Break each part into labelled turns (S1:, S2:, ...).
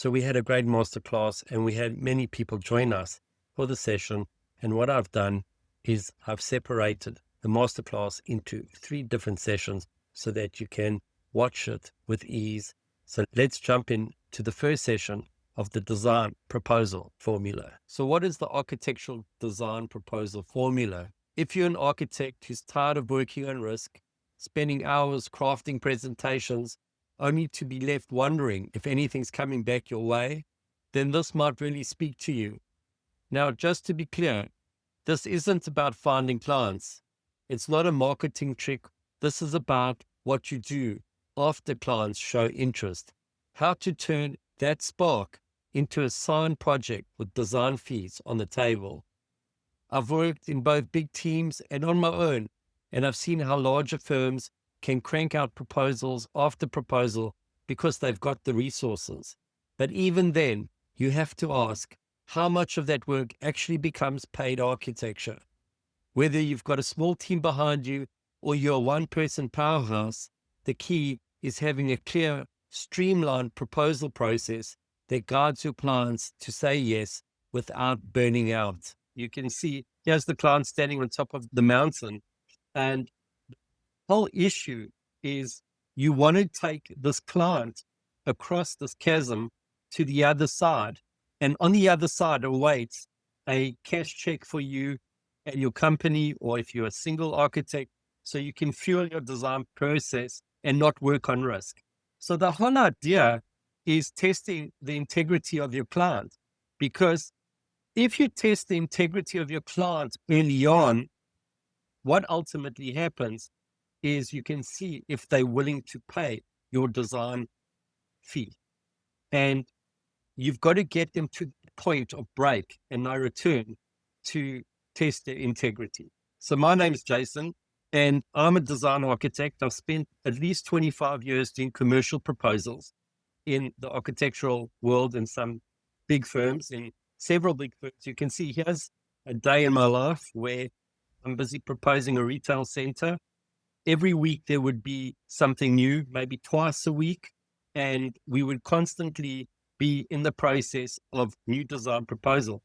S1: So we had a great masterclass and we had many people join us for the session. And what I've done is I've separated the masterclass into 3 different sessions so that you can watch it with ease. So let's jump into the first session of the design proposal formula. So what is the architectural design proposal formula? If you're an architect who's tired of working on risk, spending hours crafting presentations, only to be left wondering if anything's coming back your way, then this might really speak to you. Now, just to be clear, this isn't about finding clients. It's not a marketing trick. This is about what you do after clients show interest, how to turn that spark into a signed project with design fees on the table. I've worked in both big teams and on my own, and I've seen how larger firms can crank out proposals after proposal because they've got the resources. But even then, you have to ask how much of that work actually becomes paid architecture. Whether you've got a small team behind you or you're a one-person powerhouse, the key is having a clear, streamlined proposal process that guides your clients to say yes without burning out. You can see here's the client standing on top of the mountain, and the whole issue is you want to take this client across this chasm to the other side. And on the other side awaits a cash check for you and your company, or if you're a single architect, so you can fuel your design process and not work on risk. So the whole idea is testing the integrity of your client, because if you test the integrity of your client early on, what ultimately happens is you can see if they're willing to pay your design fee. And you've got to get them to the point of break and no return to test their integrity. So my name is Jason, and I'm a design architect. I've spent at least 25 years doing commercial proposals in the architectural world in some big firms, in several big firms. You can see here's a day in my life where I'm busy proposing a retail center. Every week there would be something new, maybe twice a week, and we would constantly be in the process of new design proposal.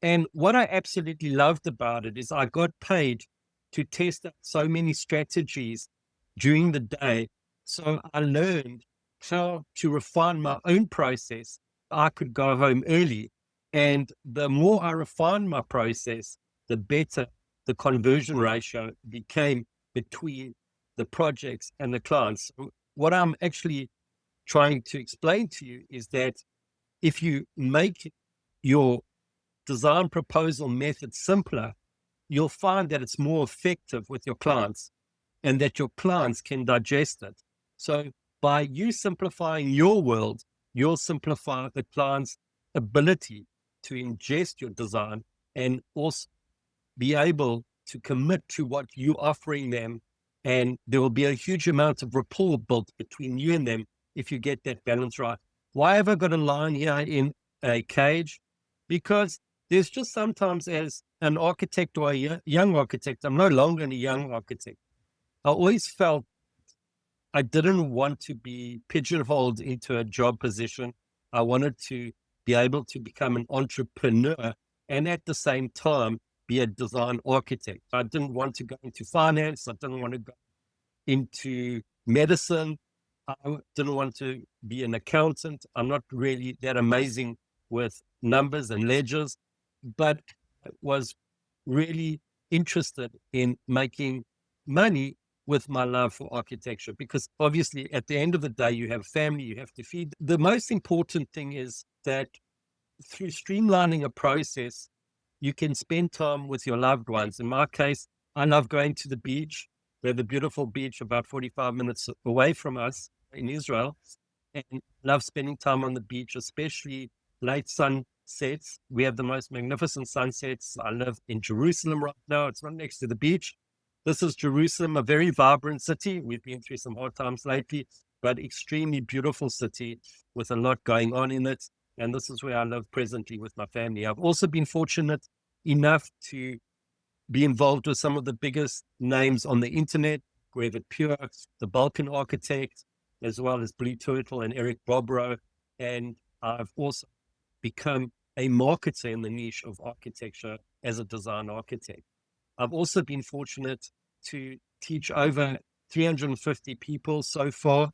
S1: And what I absolutely loved about it is I got paid to test out so many strategies during the day. So I learned how to refine my own process. I could go home early. And the more I refined my process, the better the conversion ratio became between the projects and the clients. So what I'm actually trying to explain to you is that if you make your design proposal method simpler, you'll find that it's more effective with your clients and that your clients can digest it. So by you simplifying your world, you'll simplify the client's ability to ingest your design and also be able to commit to what you're offering them. And there will be a huge amount of rapport built between you and them if you get that balance right. Why have I got a line here in a cage? Because there's just sometimes, as an architect or a young architect, I'm no longer a young architect. I always felt I didn't want to be pigeonholed into a job position. I wanted to be able to become an entrepreneur and at the same time be a design architect. I didn't want to go into finance. I didn't want to go into medicine. I didn't want to be an accountant. I'm not really that amazing with numbers and ledgers, but I was really interested in making money with my love for architecture, because obviously at the end of the day, you have family, you have to feed. The most important thing is that through streamlining a process, you can spend time with your loved ones. In my case, I love going to the beach. We have a beautiful beach about 45 minutes away from us in Israel, and love spending time on the beach, especially late sunsets. We have the most magnificent sunsets. I live in Jerusalem right now. It's right next to the beach. This is Jerusalem, a very vibrant city. We've been through some hard times lately, but extremely beautiful city with a lot going on in it. And this is where I live presently with my family. I've also been fortunate enough to be involved with some of the biggest names on the internet, Revit Pure, the Balkan Architect, as well as Blue Turtle and Eric Bobrow. And I've also become a marketer in the niche of architecture as a design architect. I've also been fortunate to teach over 350 people so far.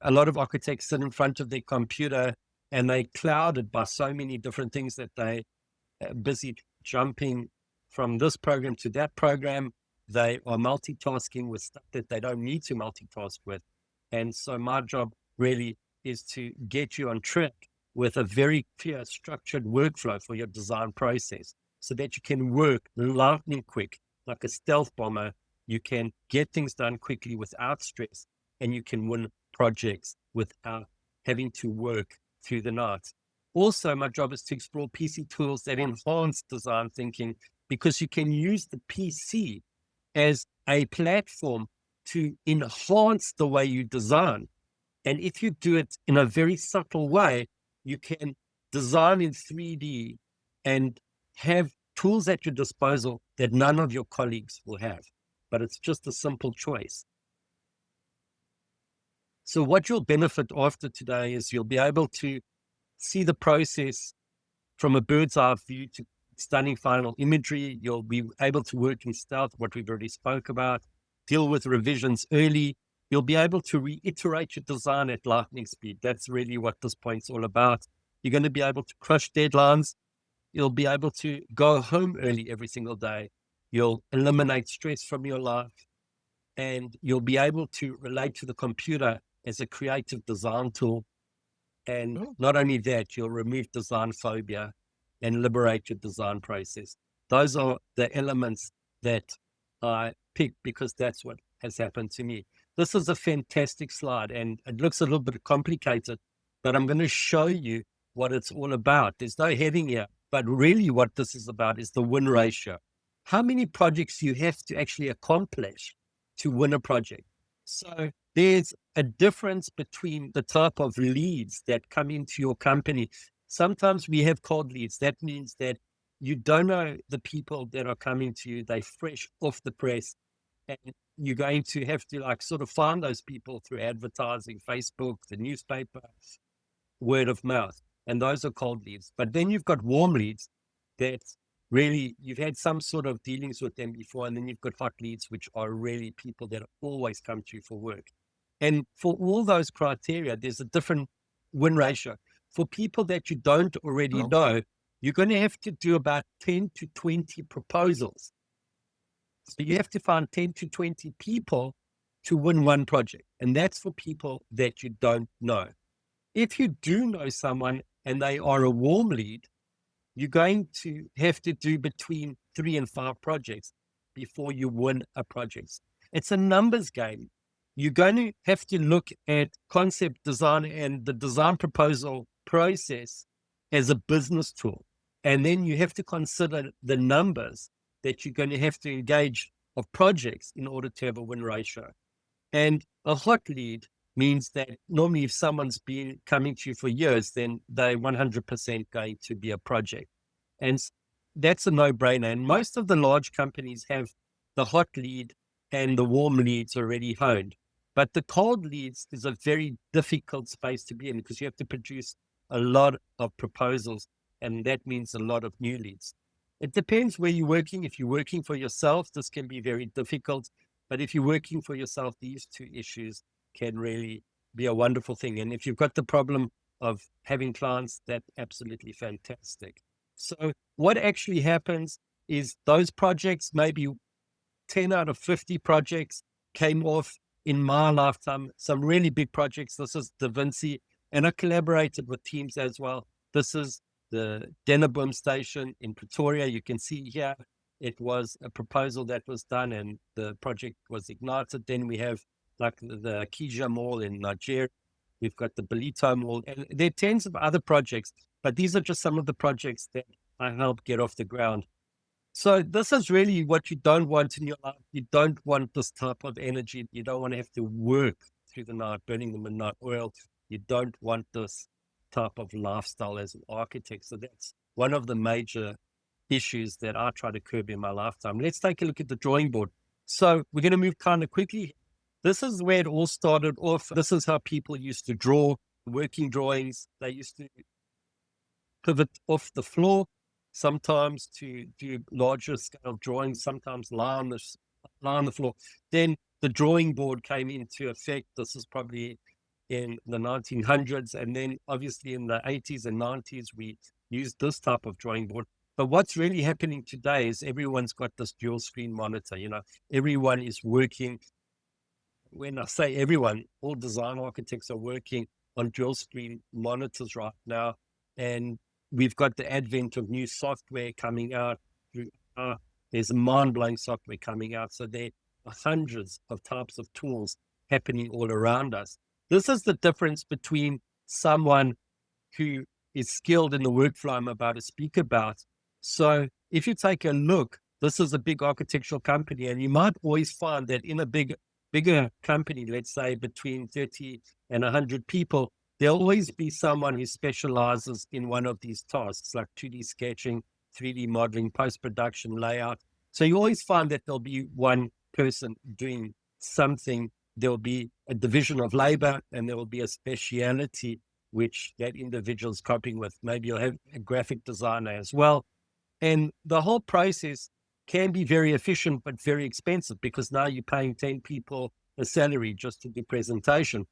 S1: A lot of architects sit in front of their computer and they're clouded by so many different things that they are busy jumping from this program to that program. They are multitasking with stuff that they don't need to multitask with. And so my job really is to get you on track with a very clear, structured workflow for your design process so that you can work lightning quick, like a stealth bomber. You can get things done quickly without stress, and you can win projects without having to work through the night. Also, my job is to explore PC tools that enhance design thinking, because you can use the PC as a platform to enhance the way you design. And if you do it in a very subtle way, you can design in 3D and have tools at your disposal that none of your colleagues will have. But it's just a simple choice. So what you'll benefit after today is you'll be able to see the process from a bird's eye view to stunning final imagery. You'll be able to work in stealth, what we've already spoke about, deal with revisions early. You'll be able to reiterate your design at lightning speed. That's really what this point's all about. You're going to be able to crush deadlines. You'll be able to go home early every single day. You'll eliminate stress from your life, and you'll be able to relate to the computer as a creative design tool. And not only that, you'll remove design phobia and liberate your design process. Those are the elements that I picked because that's what has happened to me. This is a fantastic slide, and it looks a little bit complicated, but I'm going to show you what it's all about. There's no heading here, but really what this is about is the win ratio. How many projects you have to actually accomplish to win a project. So there's a difference between the type of leads that come into your company. Sometimes we have cold leads. That means that you don't know the people that are coming to you. They're fresh off the press, and you're going to have to like sort of find those people through advertising, Facebook, the newspaper, word of mouth. And those are cold leads. But then you've got warm leads that really you've had some sort of dealings with them before. And then you've got hot leads, which are really people that always come to you for work. And for all those criteria, there's a different win ratio. For people that you don't already know, you're going to have to do about 10 to 20 proposals. So you have to find 10 to 20 people to win one project. And that's for people that you don't know. If you do know someone and they are a warm lead, you're going to have to do between 3 and 5 projects before you win a project. It's a numbers game. You're going to have to look at concept design and the design proposal process as a business tool. And then you have to consider the numbers that you're going to have to engage of projects in order to have a win ratio. And a hot lead means that normally if someone's been coming to you for years, then they're 100% going to be a project. And that's a no-brainer. And most of the large companies have the hot lead and the warm leads already honed. But the cold leads is a very difficult space to be in because you have to produce a lot of proposals, and that means a lot of new leads. It depends where you're working. If you're working for yourself, this can be very difficult. But if you're working for yourself, these two issues can really be a wonderful thing. And if you've got the problem of having clients, that's absolutely fantastic. So what actually happens is those projects, maybe 10 out of 50 projects came off in my lifetime, some really big projects. This is Da Vinci, and I collaborated with teams as well. This is the Deneboom station in Pretoria. You can see here, it was a proposal that was done and the project was ignited. Then we have like the Kija Mall in Nigeria. We've got the Belito Mall, and there are tens of other projects, but these are just some of the projects that I helped get off the ground. So this is really what you don't want in your life. You don't want this type of energy. You don't want to have to work through the night, burning the midnight oil. You don't want this type of lifestyle as an architect. So that's one of the major issues that I try to curb in my lifetime. Let's take a look at the drawing board. So we're going to move kind of quickly. This is where it all started off. This is how people used to draw working drawings. They used to pivot off the floor, sometimes to do larger scale drawings, sometimes lie on the floor. Then the drawing board came into effect. This is probably in the 1900s. And then obviously in the 80s and 90s, we used this type of drawing board. But what's really happening today is everyone's got this dual screen monitor. Everyone is working. When I say everyone, all design architects are working on dual screen monitors right now. And we've got the advent of new software coming out. There's mind-blowing software coming out. So there are hundreds of types of tools happening all around us. This is the difference between someone who is skilled in the workflow I'm about to speak about. So if you take a look, this is a big architectural company, and you might always find that in a bigger company, let's say between 30 and 100 people, there'll always be someone who specializes in one of these tasks, like 2D sketching, 3D modeling, post-production, layout. So you always find that there'll be one person doing something. There'll be a division of labor, and there will be a speciality which that individual is coping with. Maybe you'll have a graphic designer as well. And the whole process can be very efficient, but very expensive, because now you're paying 10 people a salary just to do presentation.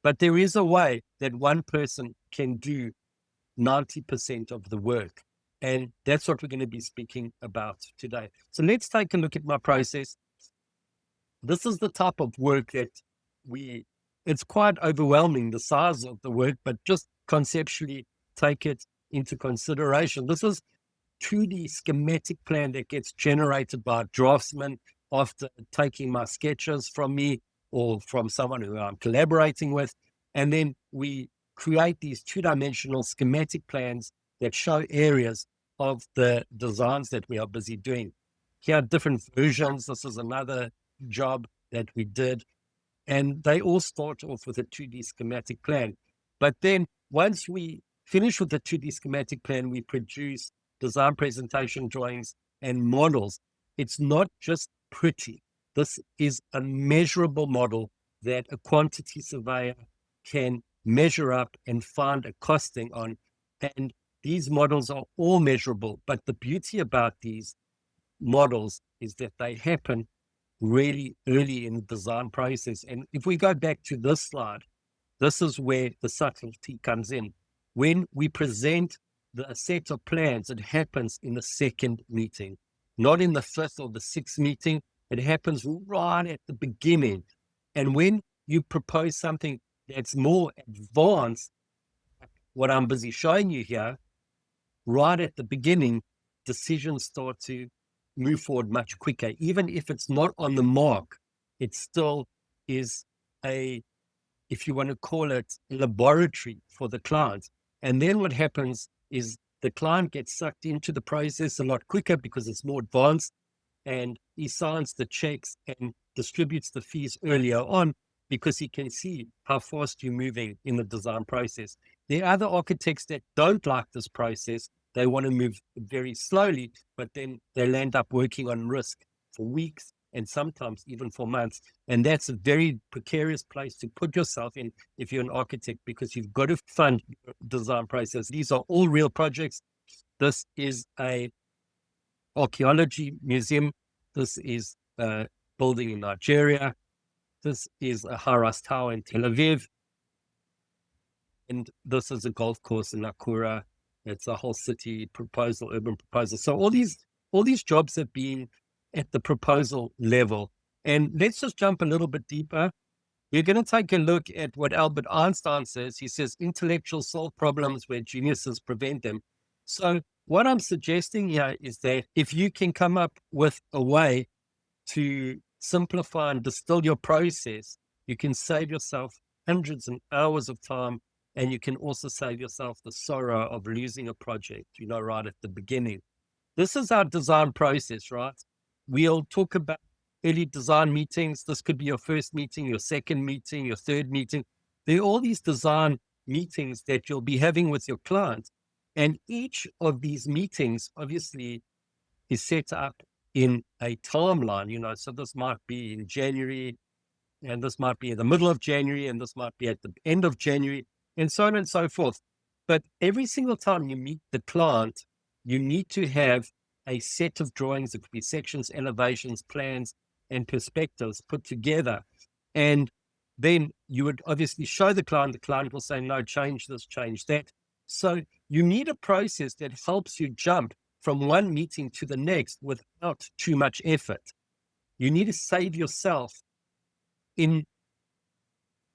S1: But there is a way that one person can do 90% of the work. And that's what we're going to be speaking about today. So let's take a look at my process. This is the type of work that it's quite overwhelming, the size of the work, but just conceptually take it into consideration. This is 2D schematic plan that gets generated by a draftsman after taking my sketches from me or from someone who I'm collaborating with. And then we create these 2-dimensional schematic plans that show areas of the designs that we are busy doing. Here are different versions. This is another job that we did. And they all start off with a 2D schematic plan. But then once we finish with the 2D schematic plan, we produce design presentation drawings and models. It's not just pretty. This is a measurable model that a quantity surveyor can measure up and find a costing on. And these models are all measurable. But the beauty about these models is that they happen really early in the design process. And if we go back to this slide, this is where the subtlety comes in. When we present the set of plans, it happens in the second meeting, not in the fifth or the sixth meeting. It happens right at the beginning. And when you propose something that's more advanced, what I'm busy showing you here, right at the beginning, decisions start to move forward much quicker. Even if it's not on the mark, it still is if you want to call it, a laboratory for the client. And then what happens is the client gets sucked into the process a lot quicker because it's more advanced, and he signs the checks and distributes the fees earlier on because he can see how fast you're moving in the design process. There are other architects that don't like this process. They want to move very slowly, but then they'll end up working on risk for weeks and sometimes even for months. And that's a very precarious place to put yourself in if you're an architect, because you've got to fund your design process. These are all real projects. This is a archaeology museum. This is a building in Nigeria. This is a high-rise tower in Tel Aviv. And this is a golf course in Nakura. It's a whole city proposal, urban proposal. So all these jobs have been at the proposal level. And let's just jump a little bit deeper. We're going to take a look at what Albert Einstein says. He says, intellectuals solve problems where geniuses prevent them. So what I'm suggesting here is that if you can come up with a way to simplify and distill your process, you can save yourself hundreds of hours of time, and you can also save yourself the sorrow of losing a project, right at the beginning. This is our design process, right? We'll talk about early design meetings. This could be your first meeting, your second meeting, your third meeting. There are all these design meetings that you'll be having with your client. And each of these meetings, obviously, is set up in a timeline, so this might be in January, and this might be in the middle of January, and this might be at the end of January, and so on and so forth. But every single time you meet the client, you need to have a set of drawings. It could be sections, elevations, plans, and perspectives put together. And then you would obviously show the client. The client will say, no, change this, change that. So you need a process that helps you jump from one meeting to the next without too much effort. You need to save yourself in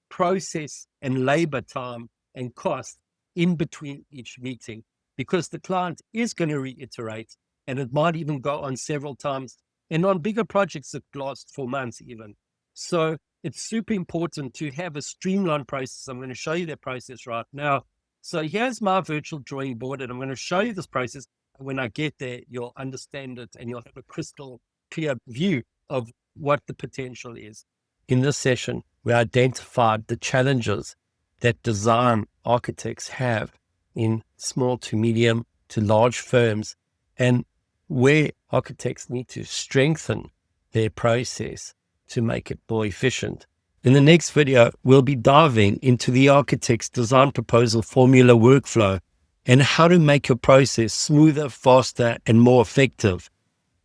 S1: process and labor time and cost in between each meeting, because the client is going to reiterate, and it might even go on several times. And on bigger projects, it lasts for months even. So it's super important to have a streamlined process. I'm going to show you that process right now. So here's my virtual drawing board, and I'm going to show you this process. And when I get there, you'll understand it and you'll have a crystal clear view of what the potential is. In this session, we identified the challenges that design architects have in small to medium to large firms, and where architects need to strengthen their process to make it more efficient. In the next video, we'll be diving into the architect's design proposal formula workflow and how to make your process smoother, faster, and more effective.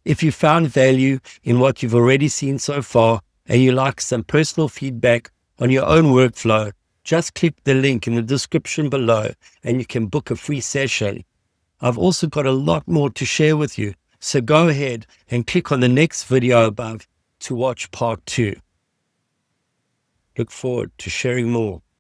S1: If you found value in what you've already seen so far, and you like some personal feedback on your own workflow, just click the link in the description below and you can book a free session. I've also got a lot more to share with you, so go ahead and click on the next video above to watch part 2. Look forward to sharing more.